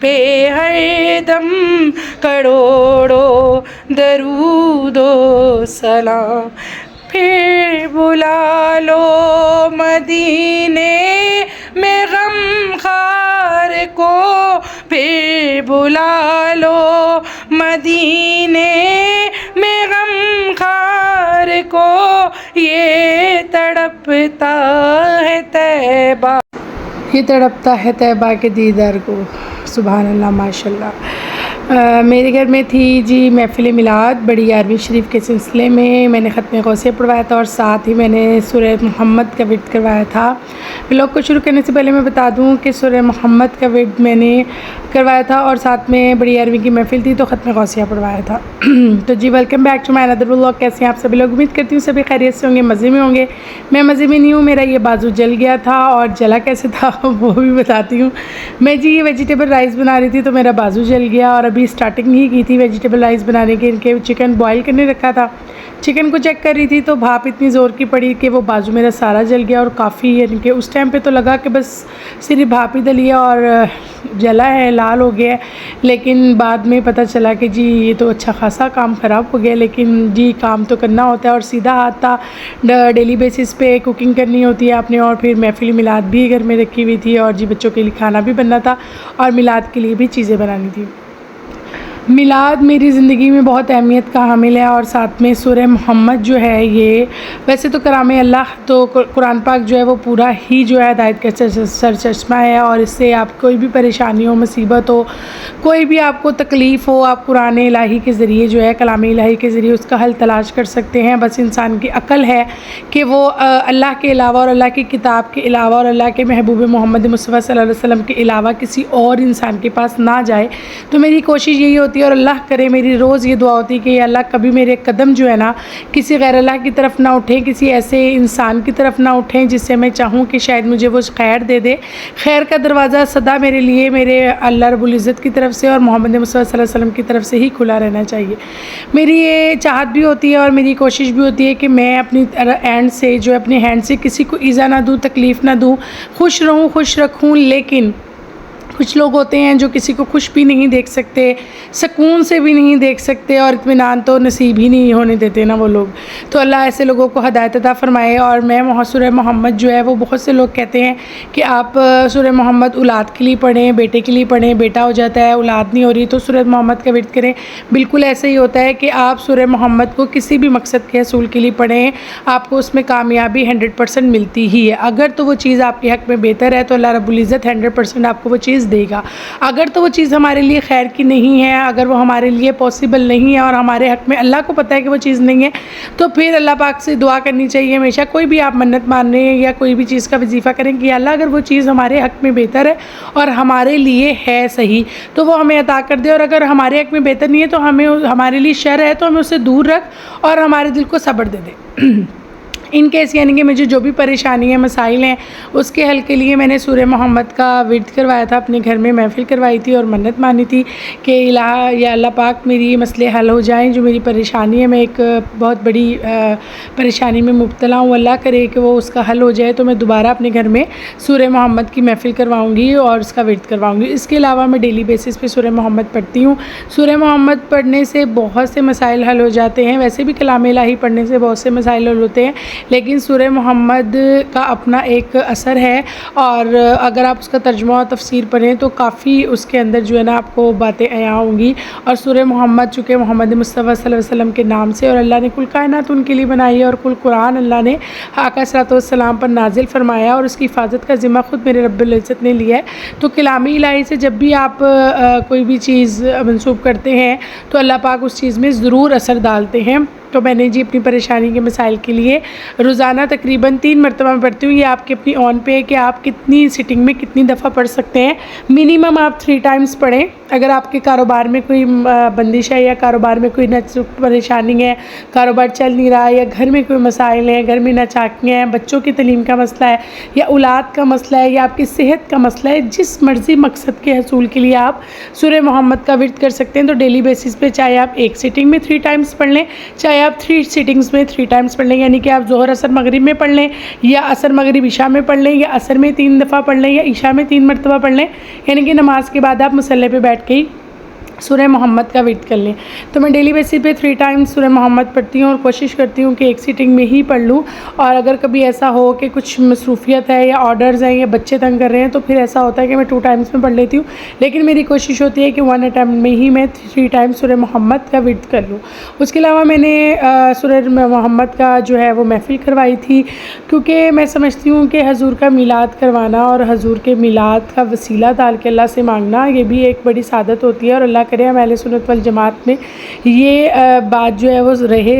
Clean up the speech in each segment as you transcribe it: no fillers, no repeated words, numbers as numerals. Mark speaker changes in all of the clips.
Speaker 1: पे हर दम करोड़ों दरूदो सलाम। फिर बुला लो मदीने में गम खार को, फिर बुला लो मदीने में गम खार को, ये तड़पता है तैबा, ये तड़पता है तैबा के दीदार को। सुभान अल्लाह, माशाल्लाह। मेरे घर में थी जी महफ़िल मिलाद बड़ी 11वीं शरीफ के सिलसिले में। मैंने ख़त्म गौसिया पढ़वाया था और साथ ही मैंने सूरह मोहम्मद का विर्द करवाया था। व्लॉग को शुरू करने से पहले मैं बता दूं कि सूरह मोहम्मद का विर्द मैंने करवाया था और साथ में बड़ी 11वीं की महफ़िल थी तो ख़त्म गौसिया पढ़वाया था। तो जी welcome back to my another vlog. कैसे हैं आप सभी लोग? उम्मीद करती हूँ सभी खैरियत से होंगे, मज़े में होंगे। मैं मज़े में नहीं हूँ, मेरा ये बाजू जल गया था और जला कैसे था वो भी बताती हूँ। मैं जी ये वेजिटेबल राइस बना रही थी तो मेरा बाजू जल गया और अभी स्टार्टिंग ही की थी वेजिटेबल राइस बनाने के। इनके चिकन बॉईल करने रखा था, चिकन को चेक कर रही थी तो भाप इतनी ज़ोर की पड़ी कि वो बाजू मेरा सारा जल गया और काफ़ी, यानी कि उस टाइम पे तो लगा कि बस सिर्फ भाप ही दली है और जला है, लाल हो गया। लेकिन बाद में पता चला कि जी ये तो अच्छा खासा काम ख़राब हो गया। लेकिन जी काम तो करना होता है और सीधा हाथ था, डेली बेसिस पे कुकिंग करनी होती है आपने। और फिर महफ़िल मिलाद भी घर में रखी हुई थी और जी बच्चों के लिए खाना भी बनना था और मिलाद के लिए भी चीज़ें बनानी थी। मिलाद मेरी ज़िंदगी में बहुत अहमियत का हामिल है और साथ में सूरह मोहम्मद जो है ये वैसे तो कलाम अल्लाह, तो कुरान पाक जो है वो पूरा ही जो है हिदायत का सर चश्मा है और इससे आप कोई भी परेशानी हो, मुसीबत हो, कोई भी आपको तकलीफ़ हो, आप कुरान इलाही के ज़रिए जो है कलाम इलाही के ज़रिए उसका हल तलाश कर सकते हैं। बस इंसान की अक्ल है कि वो अल्लाह के अलावा और अल्लाह की किताब के अलावा और अल्लाह के महबूब मोहम्मद मुस्तफ़ा सल्लल्लाहु अलैहि वसल्लम के अलावा किसी और इंसान के पास ना जाए। तो मेरी कोशिश यही होती है और अल्लाह करे मेरी रोज़ ये दुआ होती है कि अल्लाह कभी मेरे कदम जो है ना किसी गैर अल्लाह की तरफ ना उठें, किसी ऐसे इंसान की तरफ ना उठें जिससे मैं चाहूँ कि शायद मुझे वो खैर दे दे। खैर का दरवाज़ा सदा मेरे लिए मेरे अल्लाह रब्बुल इज़्ज़त की तरफ से और मोहम्मद मुस्तफ़ा सल्लल्लाहु अलैहि वसल्लम की तरफ से ही खुला रहना चाहिए। मेरी ये चाहत भी होती है और मेरी कोशिश भी होती है कि मैं अपनी एंड से जो अपने हैंड से किसी को ईज़ा ना दूँ, तकलीफ़ ना दूँ, खुश रहूँ, खुश रखूँ। लेकिन कुछ लोग होते हैं जो किसी को खुश भी नहीं देख सकते, सुकून से भी नहीं देख सकते और इत्मीनान तो नसीब ही नहीं होने देते ना वो लोग। तो अल्लाह ऐसे लोगों को हिदायत अता फ़रमाए। और मैं सूरह मोहम्मद जो है वो बहुत से लोग कहते हैं कि आप सूरह मोहम्मद औलाद के लिए पढ़ें, बेटे के लिए पढ़ें, बेटा हो जाता है औलाद नहीं हो रही तो सूरह मोहम्मद का विर्द करें। बिल्कुल ऐसे ही होता है कि आप सूरह मोहम्मद को किसी भी मकसद के हसूल के लिए पढ़ें, आपको उसमें कामयाबी 100% मिलती ही है। अगर तो वो चीज़ आपके हक़ में बेहतर है तो अल्लाह रब्बुल इज़्ज़त 100% आपको वो चीज़ देगा। अगर तो वो चीज़ हमारे लिए खैर की नहीं है, अगर वो हमारे लिए पॉसिबल नहीं है और हमारे हक़ में अल्लाह को पता है कि वो चीज़ नहीं है, तो फिर अल्लाह पाक से दुआ करनी चाहिए हमेशा। कोई भी आप मन्नत माने या कोई भी चीज़ का वजीफ़ा करें कि अल्लाह अगर वो चीज़ हमारे हक़ में बेहतर है और हमारे लिए है सही तो वो हमें अता कर दे, और अगर हमारे हक़ में बेहतर नहीं है तो हमें हमारे लिए शर है तो हमें उससे दूर रख और हमारे दिल को सब्र दे दे। इन केस यानी कि मुझे जो भी परेशानी है, मसाइल हैं, उसके हल के लिए मैंने सूरह मोहम्मद का विर्द करवाया था। अपने घर में महफ़िल करवाई थी और मन्नत मानी थी कि इलाहा या अल्लाह पाक मेरी ये मसले हल हो जाएं, जो मेरी परेशानी है, मैं एक बहुत बड़ी परेशानी में मुब्तला हूँ, अल्लाह करे कि वो उसका हल हो जाए तो मैं दोबारा अपने घर में सूरह मोहम्मद की महफ़िल करवाऊँगी और उसका विर्द करवाऊँगी। इसके अलावा मैं डेली बेसिस पे सूरह मोहम्मद पढ़ती हूँ। सूरह मोहम्मद पढ़ने से बहुत से मसाइल हल हो जाते हैं। वैसे भी कलाम इलाही पढ़ने से बहुत से मसाइल हल होते हैं, लेकिन सूरह मोहम्मद का अपना एक असर है और अगर आप उसका तर्जुमा और तफसीर पढ़ें तो काफ़ी उसके अंदर जो है ना आपको बातें आया होंगी। और सूरह मोहम्मद चूँकि मोहम्मद मुस्तफ़ा सल्लल्लाहु अलैहि वसल्लम के नाम से और अल्लाह ने कुल कायनात उनके लिए बनाई है और कुल कुरान अल्लाह ने आका सल्लल्लाहु अलैहि वसल्लम पर नाजिल फरमाया और उसकी हिफाजत का ज़िम्मा ख़ुद मेरे रब्बुल इज़्ज़त ने लिया है। तो कलामी इलाही से जब भी आप कोई भी चीज़ मंसूब करते हैं तो अल्लाह पाक उस चीज़ में ज़रूर असर डालते हैं। तो मैंने जी अपनी परेशानी के मसाइल के लिए रोज़ाना तकरीबन 3 मरतबा पढ़ती हूँ। ये आपके अपनी ऑन पे है कि आप कितनी सिटिंग में कितनी दफ़ा पढ़ सकते हैं। मिनिमम आप 3 टाइम्स पढ़ें अगर आपके कारोबार में कोई बंदिश है या कारोबार में कोई परेशानी है, कारोबार चल नहीं रहा है, या घर में कोई मसाइल हैं, घर में नाचाकियाँ हैं, बच्चों की तलीम का मसला है, या औलाद का मसला है, या आपकी सेहत का मसला है, जिस मर्ज़ी मकसद के हसूल के लिए आप सूरह मोहम्मद का विर्द कर सकते हैं। तो डेली बेसिस पे चाहे आप एक सिटिंग में 3 टाइम्स पढ़ लें, चाहे आप 3 सिटिंग्स में 3 टाइम्स पढ़ लें, यानी कि आप ज़ोहर असर मगरिब में पढ़ लें, या असर मगरिब इशा में पढ़ लें, या असर में 3 दफ़ा पढ़ लें, या इशा में 3 मरतबा पढ़ लें, यानी कि नमाज के बाद आप मुसल्ले पे बैठ के ही सूरह मोहम्मद का विर्द कर लें। तो मैं डेली बेसिस पे 3 टाइम्स सूरह मोहम्मद पढ़ती हूँ और कोशिश करती हूँ कि एक सिटिंग में ही पढ़ लूँ। और अगर कभी ऐसा हो कि कुछ मसरूफियत है या ऑर्डर्स हैं या बच्चे तंग कर रहे हैं, तो फिर ऐसा होता है कि मैं 2 टाइम्स में पढ़ लेती हूँ, लेकिन मेरी कोशिश होती है कि 1 अटैम्प्ट में ही मैं 3 टाइम्स सूरह मोहम्मद का विर्द कर लूँ। उसके अलावा मैंने सूरह मोहम्मद का जो है वो महफ़िल करवाई थी, क्योंकि मैं समझती हूँ कि हजूर का मिलाद करवाना और हजूर के मिलाद का वसीला डाल के अल्लाह से मांगना, ये भी एक बड़ी सादत होती है। और अल्लाह करे हम अहले सुन्नत वल जमात में ये बात जो है वो रहे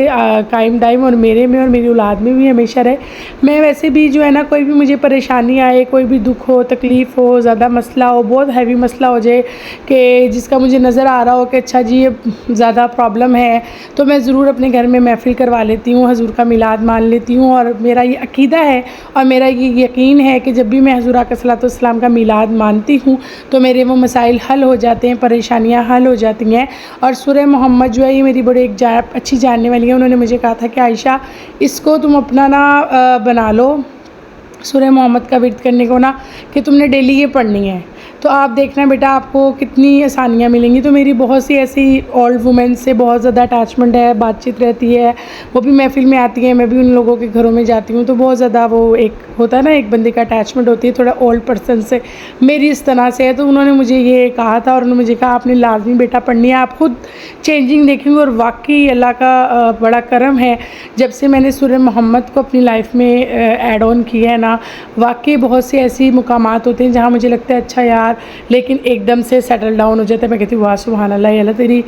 Speaker 1: कायम दायम, और मेरे में और मेरी औलाद में भी हमेशा रहे। मैं वैसे भी जो है ना, कोई भी मुझे परेशानी आए, कोई भी दुख हो, तकलीफ़ हो, ज़्यादा मसला हो, बहुत हैवी मसला हो जाए कि जिसका मुझे नज़र आ रहा हो कि अच्छा जी ये ज़्यादा प्रॉब्लम है, तो मैं ज़रूर अपने घर में महफ़िल करवा लेती हूँ, हजूर का मिलाद मान लेती हूँ। और मेरा ये अक़ीदा है और मेरा ये यकीन है कि जब भी मैं हजूर आका सल्लल्लाहु अलैहि वसल्लम का मिलाद मानती हूँ तो मेरे वो मसाइल हल हो जाते हैं, परेशानियाँ हल हो जाती हैं। और सूरह मोहम्मद जो है ये मेरी बड़ी एक अच्छी जानने वाली है, उन्होंने मुझे कहा था कि आयशा इसको तुम अपना ना बना लो सूरह मोहम्मद का विर्द करने को ना, कि तुमने डेली ये पढ़नी है, तो आप देखना बेटा आपको कितनी आसानियाँ मिलेंगी। तो मेरी बहुत सी ऐसी ओल्ड वुमेन से बहुत ज़्यादा अटैचमेंट है, बातचीत रहती है, वो भी महफ़िल में आती है, मैं भी उन लोगों के घरों में जाती हूँ, तो बहुत ज़्यादा वो एक होता है ना, एक बंदे का अटैचमेंट होती है थोड़ा ओल्ड पर्सन से, मेरी इस तरह से है। तो उन्होंने मुझे ये कहा था और उन्होंने मुझे कहा आपने लाजमी बेटा पढ़नी है, आप खुद चेंजिंग देखेंगे। और वाकई अल्लाह का बड़ा करम है, जब से मैंने सूरह मोहम्मद को अपनी लाइफ में ऐड ऑन किया है ना, वाकई बहुत से ऐसी मुकामात होते हैं जहाँ मुझे लगता है अच्छा यार, लेकिन एकदम से सेटल डाउन हो जाता है। मैं कहती हूँ वाह सुभान अल्लाह, अल्लाह तेरी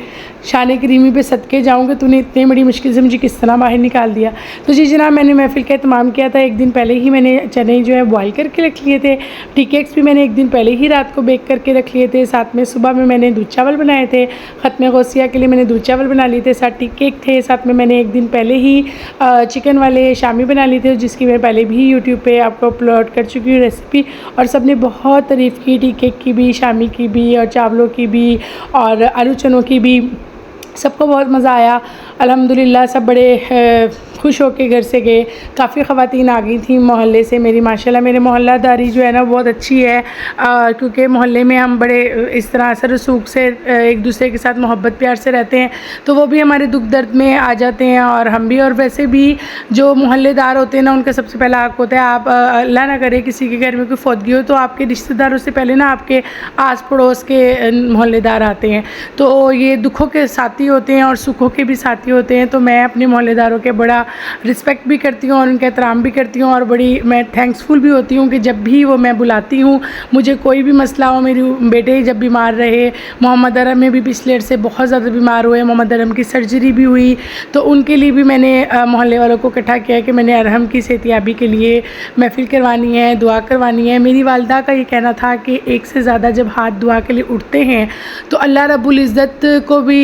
Speaker 1: शान करीमी पे सदके जाऊँगी, तूने इतनी बड़ी मुश्किल से मुझे किस तरह बाहर निकाल दिया। तो जी जनाब, मैंने महफ़िल का एहतमाम किया था। एक दिन पहले ही मैंने चने जो है बॉयल करके रख लिए थे, टी केक्स भी मैंने एक दिन पहले ही रात को बेक करके रख लिए थे, साथ में सुबह में मैंने दूध चावल बनाए थे, ख़त्म गौसिया के लिए मैंने दूध चावल बना लिए थे, साथ टी केक थे, साथ में मैंने एक दिन पहले ही चिकन वाले शामी बना लिए थे, जिसकी मैं पहले भी यूट्यूब पर आपको अपलोड कर चुकी हूँ रेसिपी, और सब ने बहुत तारीफ़ की, टी केक की भी, शामी की भी, और चावलों की भी, और आलू चनों की भी। सबको बहुत मज़ा आया अल्हम्दुलिल्लाह। सब बड़े खुश होकर घर से गए। काफ़ी ख़वातीन आ गई थी मोहल्ले से मेरी, माशाल्लाह मेरे मोहल्लादारी जो है ना बहुत अच्छी है, क्योंकि मोहल्ले में हम बड़े इस तरह असर रसूख से एक दूसरे के साथ मोहब्बत प्यार से रहते हैं, तो वो भी हमारे दुख दर्द में आ जाते हैं और हम भी। और वैसे भी जो मोहल्लेदार होते हैं ना, उनका सबसे पहला हक़ होता है, आप अल्लाह ना करे किसी के घर में कोई फौतगी हो तो आपके रिश्तेदारों से पहले ना आपके आस पड़ोस के मोहल्लेदार आते हैं, तो ये दुखों के साथी होते हैं और सुखों के भी साथी होते हैं। तो मैं अपने मोहल्लेदारों के बड़ा रिस्पेक्ट भी करती हूँ और उनका एहतराम भी करती हूँ, और बड़ी मैं थैंक्सफुल भी होती हूँ कि जब भी वो मैं बुलाती हूँ, मुझे कोई भी मसला हो। मेरी बेटे जब बीमार रहे, मोहम्मद अरम में भी पिछले अर्से बहुत ज़्यादा बीमार हुए, मोहम्मद अरम की सर्जरी भी हुई, तो उनके लिए भी मैंने मोहल्ले वालों को इकट्ठा किया कि मैंने अरहम की सेहतियाबी के लिए महफिल करवानी है, दुआ करवानी है। मेरी वालदा का ये कहना था कि एक से ज़्यादा जब हाथ दुआ के लिए उठते हैं तो अल्लाह रब्बुल इज़्ज़त को भी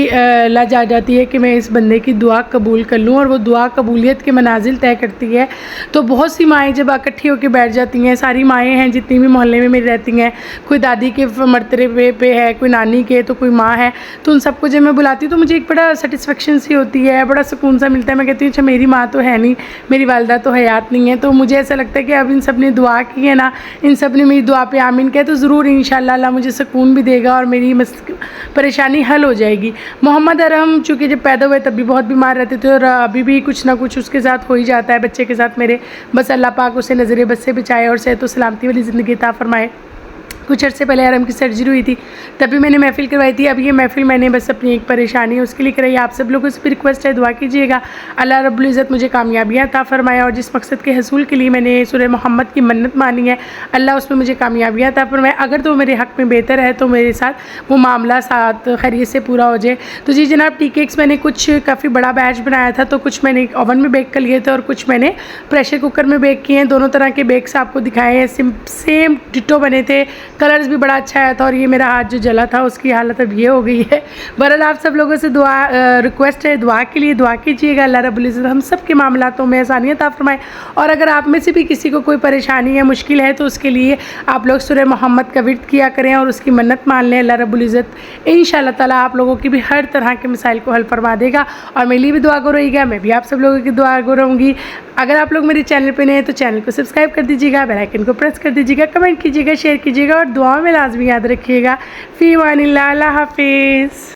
Speaker 1: लाज आ जाती है कि मैं इस बंदे की दुआ कबूल कर लूँ, और वो दुआ कबूलियत के मनाजिल तय करती है। तो बहुत सी माएँ जब इकट्ठी होकर बैठ जाती हैं, सारी माएँ हैं जितनी भी मोहल्ले में मेरी रहती हैं, कोई दादी के मरतबे पे है, कोई नानी के, तो कोई माँ है, तो उन सबको जब मैं बुलाती हूँ तो मुझे एक बड़ा सेटिस्फेक्शन सी होती है, बड़ा सुकून सा मिलता है। मैं कहती हूँ अच्छा मेरी माँ तो है नहीं, मेरी वालदा तो हयात नहीं है, तो मुझे ऐसा लगता है कि अब इन सब ने दुआ की है ना, इन सब ने मेरी दुआ पे आमीन किया, तो ज़रूर इंशाअल्लाह अल्लाह मुझे सुकून भी देगा और मेरी परेशानी हल हो जाएगी। मोहम्मद अरहम चूँकि जब पैदा हुए तब भी बहुत बीमार रहते थे, और अभी भी कुछ ना कुछ उसके साथ हो ही जाता है, बच्चे के साथ मेरे। बस अल्लाह पाक उसे नज़र बद से बचाए और सेहत व सलामती वाली ज़िंदगी अता फरमाए। कुछ अर्से पहले अरहम की सर्जरी हुई थी, तभी मैंने महफ़िल करवाई थी। अब ये महफ़िल मैंने बस अपनी एक परेशानी है उसके लिए कराई। आप सब लोगों से भी रिक्वेस्ट है, दुआ कीजिएगा अल्लाह रब्बुल इज़्ज़त मुझे कामयाबियाँ अता फरमाए, और जिस मकसद के हसूल के लिए मैंने सूरह मोहम्मद की मन्नत मानी है, अल्लाह उसमें मुझे कामयाबियाँ अता फरमाए। अगर तो मेरे हक़ में बेहतर है तो मेरे साथ वो मामला साथ खैरियत से पूरा हो जाए। तो जी जनाब, टी केक्स मैंने कुछ काफ़ी बड़ा बैच बनाया था, तो कुछ मैंने ओवन में बेक कर लिए थे और कुछ मैंने प्रेशर कुकर में बेक किए हैं। दोनों तरह के बेक्स आपको दिखाए हैं, सेम डिटो बने थे, कलर्स भी बड़ा अच्छा आया था। और ये मेरा हाथ जो जला था उसकी हालत अब ये हो गई है। बहरहाल आप सब लोगों से दुआ रिक्वेस्ट है, दुआ के लिए दुआ कीजिएगा, अल्लाह रब्बुल इज़्ज़त हम सब के मामलातों में आसानियत अता फरमाए। और अगर आप में से भी किसी को कोई परेशानी है, मुश्किल है, तो उसके लिए आप लोग सूरह मोहम्मद का विर्द किया करें और उसकी मन्नत मान लें। अल्लाह रब्बुल इज़्ज़त इंशाअल्लाह ताला आप लोगों की भी हर तरह के मसाइल को हल फरमा देगा। और मेरे लिए भी दुआ करोगा, मैं भी आप सब लोगों की दुआ करूँगी। अगर आप लोग मेरे चैनल पे नए हैं तो चैनल को सब्सक्राइब कर दीजिएगा, बेल आइकन को प्रेस कर दीजिएगा, कमेंट कीजिएगा, शेयर कीजिएगा और दुआ में लाजमी याद रखिएगा। फ़ी अमानिल्लाह, अल्लाह हाफ़िज़।